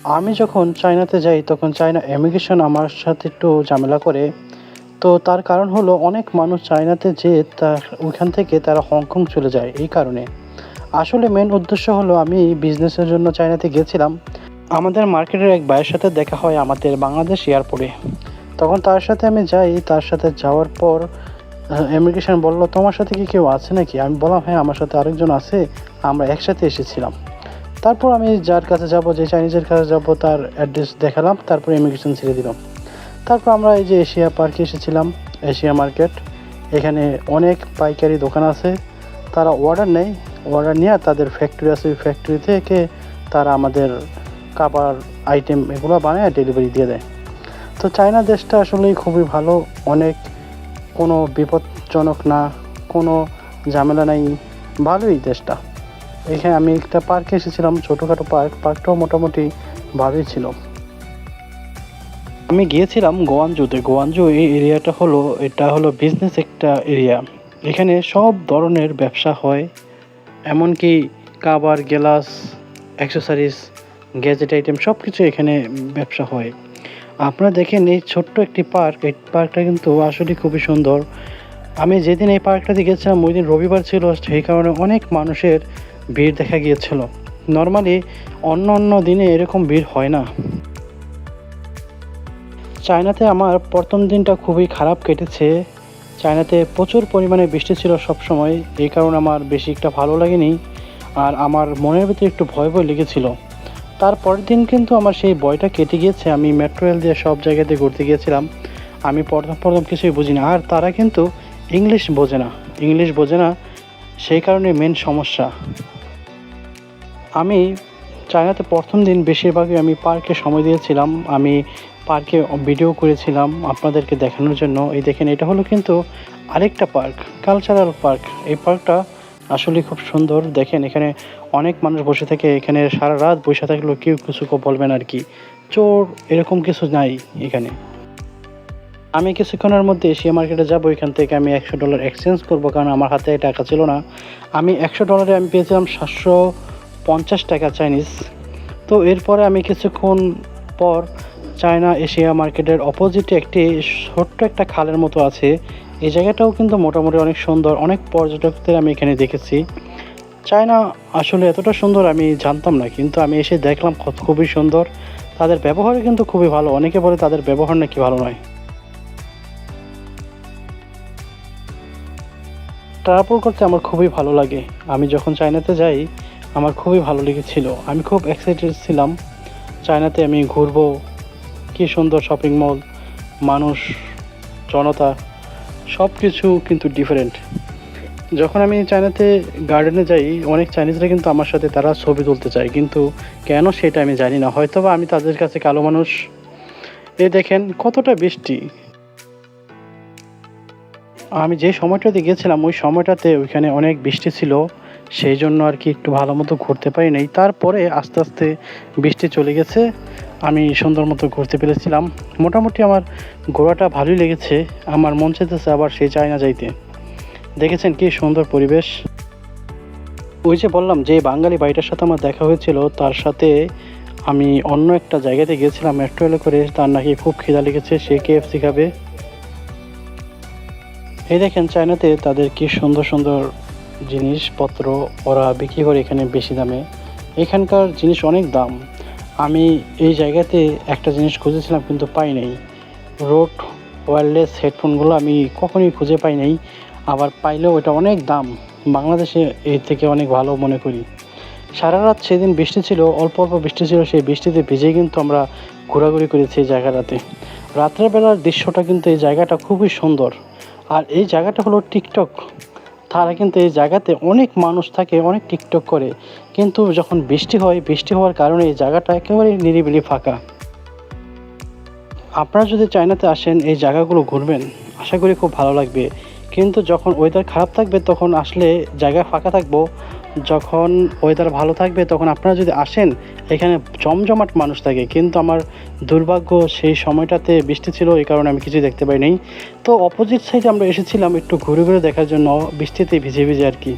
আমি যখন চায়নাতে যাই তখন চায়না ইমিগ্রেশন আমার সাথে একটু ঝামেলা করে। তো তার কারণ হলো অনেক মানুষ চায়নাতে যেয়ে তার ওইখান থেকে তারা হংকং চলে যায় এই কারণে। আসলে মেন উদ্দেশ্য হলো আমি বিজনেসের জন্য চায়নাতে গিয়েছিলাম। আমাদের মার্কেটের এক ভাইয়ের সাথে দেখা হয় আমাদের বাংলাদেশ এয়ারপোর্টে। তখন তার সাথে আমি যাই, তার সাথে যাওয়ার পর ইমিগ্রেশন বলল, "তোমার সাথে কি কেউ আছে নাকি?" আমি বললাম, "হ্যাঁ, আমার সাথে আরেকজন আছে। আমরা একসাথে এসেছিলাম।" তারপর আমি যার কাছে যাব, যে চাইনিজের কাছে যাব তার অ্যাড্রেস দেখালাম, তারপর ইমিগ্রেশন ছেড়ে দিল। তারপর আমরা এই যে এশিয়া পার্কে এসেছিলাম, এশিয়া মার্কেট। এখানে অনেক পাইকারি দোকান আছে। তারা অর্ডার নেয়, অর্ডার নিয়ে তাদের ফ্যাক্টরি আছে, ওই ফ্যাক্টরি থেকে তারা আমাদের খাবার আইটেম এগুলো বানায় ডেলিভারি দিয়ে দেয়। তো চায়না দেশটা আসলেই খুবই ভালো, অনেক কোনো বিপজ্জনক না, কোনো ঝামেলা নাই, ভালোই দেশটা। এখানে আমি একটা পার্কে এসেছিলাম, ছোটোখাটো পার্ক, পার্কটাও মোটামুটি ভালোই ছিল। আমি গিয়েছিলাম গোয়ানজুতে। গোয়ানজু এই এরিয়াটা হলো, এটা হলো বিজনেস একটা এরিয়া। এখানে সব ধরনের ব্যবসা হয়, এমনকি কাবার, গ্লাস, অ্যাক্সেসরিজ, গ্যাজেট আইটেম সব কিছু এখানে ব্যবসা হয়। আপনারা দেখেন এই ছোট্ট একটি পার্ক, এই পার্কটা কিন্তু আসলে খুবই সুন্দর। আমি যেদিন এই পার্কটাতে গেছিলাম ওই দিন রবিবার ছিল, সেই কারণে অনেক মানুষের ভিড় দেখা গিয়েছিল। নর্মালি অন্য অন্য দিনে এরকম ভিড় হয় না। চায়নাতে আমার প্রথম দিনটা খুবই খারাপ কেটেছে। চায়নাতে প্রচুর পরিমাণে বৃষ্টি ছিল সবসময়, এই কারণে আমার বেশি একটা ভালো লাগেনি। আর আমার মনের ভিতরে একটু ভয় ভয় লেগেছিল। তারপরের দিন কিন্তু আমার সেই ভয়টা কেটে গিয়েছে। আমি মেট্রো রেল দিয়ে সব জায়গাতে ঘুরতে গিয়েছিলাম। আমি প্রথম কিছুই বুঝি না, আর তারা কিন্তু ইংলিশ বোঝে না, সেই কারণে মেন সমস্যা। আমি চায়নাতে প্রথম দিন বেশিরভাগই আমি পার্কে সময় দিয়েছিলাম। আমি পার্কে ভিডিও করেছিলাম আপনাদেরকে দেখানোর জন্য। এই দেখেন, এটা হলো কিন্তু আরেকটা পার্ক, কালচারাল পার্ক। এই পার্কটা আসলে খুব সুন্দর। দেখেন এখানে অনেক মানুষ বসে থাকে, এখানে সারা রাত বসে থাকলেও কেউ কিছু বলবেন আর কি। চোর এরকম কিছু নাই এখানে। আমি কিছুক্ষণের মধ্যে এশিয়া মার্কেটে যাব, এখান থেকে আমি $100 এক্সচেঞ্জ করব, কারণ আমার হাতে টাকা ছিল না। আমি $100 আমি পেয়েছিলাম 750 টাকা চাইনিজ। তো এরপরে আমি কিছুক্ষণ পর চায়না এশিয়া মার্কেটের অপোজিটে একটি ছোট্ট একটা খালের মতো আছে। এই জায়গাটাও কিন্তু মোটামুটি অনেক সুন্দর, অনেক পর্যটকদের আমি এখানে দেখেছি। চায়না আসলে এতটা সুন্দর আমি জানতাম না, কিন্তু আমি এসে দেখলাম খুবই সুন্দর। তাদের ব্যবহারও কিন্তু খুবই ভালো। অনেকে বলে তাদের ব্যবহার নাকি ভালো নয়। ট্রাভেল করতে আমার খুবই ভালো লাগে। আমি যখন চায়নাতে যাই আমার খুবই ভালো লেগেছিল। আমি খুব এক্সাইটেড ছিলাম চায়নাতে আমি ঘুরবো। কী সুন্দর শপিং মল, মানুষ, জনতা, সব কিছু কিন্তু ডিফারেন্ট। যখন আমি চায়নাতে গার্ডেনে যাই, অনেক চাইনিজরা কিন্তু আমার সাথে তারা ছবি তুলতে চায়, কিন্তু কেন সেটা আমি জানি না। হয়তোবা আমি তাদের কাছে কালো মানুষ। এই দেখেন কতটা বৃষ্টি। আমি যে সময়টাতে গিয়েছিলাম ওই সময়টাতে ওইখানে অনেক বৃষ্টি ছিল, সেই জন্য আর কি একটু ভালো মতো ঘুরতে পারি নাই। তারপরে আস্তে আস্তে বৃষ্টি চলে গেছে, আমি সুন্দর মতো ঘুরতে পেরেছিলাম। মোটামুটি আমার ঘোরাটা ভালোই লেগেছে। আমার মন চাইতেছে আবার সেই চায়না যাইতে। দেখেছেন কি সুন্দর পরিবেশ। ওই যে বললাম যে বাঙালি ভাইটার সাথে আমার দেখা হয়েছিল, তার সাথে আমি অন্য একটা জায়গাতে গিয়েছিলাম মেট্রো রেলে করে। তার নাকি খুব খিদা লেগেছে, সে কেএফসি খাবে। এই দেখেন চায়নাতে তাদের কি সুন্দর সুন্দর জিনিসপত্র ওরা বিক্রি করে এখানে বেশি দামে। এখানকার জিনিস অনেক দাম। আমি এই জায়গাতে একটা জিনিস খুঁজেছিলাম কিন্তু পাই নাই। রোড ওয়্যারলেস হেডফোনগুলো আমি কখনোই খুঁজে পাই নাই, আবার পাইলেও এটা অনেক দাম। বাংলাদেশে এর থেকে অনেক ভালো মনে করি। সারা রাত সেদিন বৃষ্টি ছিল, অল্প অল্প বৃষ্টি ছিল, সেই বৃষ্টিতে ভিজেই কিন্তু আমরা ঘোরাঘুরি করেছি এই জায়গাটাতে। রাত্রেবেলার দৃশ্যটা কিন্তু এই জায়গাটা খুবই সুন্দর। আর এই জায়গাটা হলো টিকটক। তারা কিন্তু এই জায়গাতে অনেক মানুষ থাকে, অনেক টিকটক করে, কিন্তু যখন বৃষ্টি হয়, বৃষ্টি হওয়ার কারণে এই জায়গাটা একেবারে নিরিবিলি ফাঁকা। আপনারা যদি চায়নাতে আসেন এই জায়গাগুলো ঘুরবেন, আশা করি খুব ভালো লাগবে। কিন্তু যখন ওয়েদার খারাপ থাকবে তখন আসলে জায়গা ফাঁকা থাকবো। যখন ওয়েদার ভালো থাকবে তখন আপনারা যদি আসেন, এখানে জমজমাট মানুষ থাকে। কিন্তু আমার দুর্ভাগ্য সেই সময়টাতে বৃষ্টি ছিল, এই কারণে আমি কিছুই দেখতে পাই নাই। তো অপোজিট সাইডে আমরা এসেছিলাম একটু ঘুরে ঘুরে দেখার জন্য, বৃষ্টিতে ভিজে ভিজে আর কি।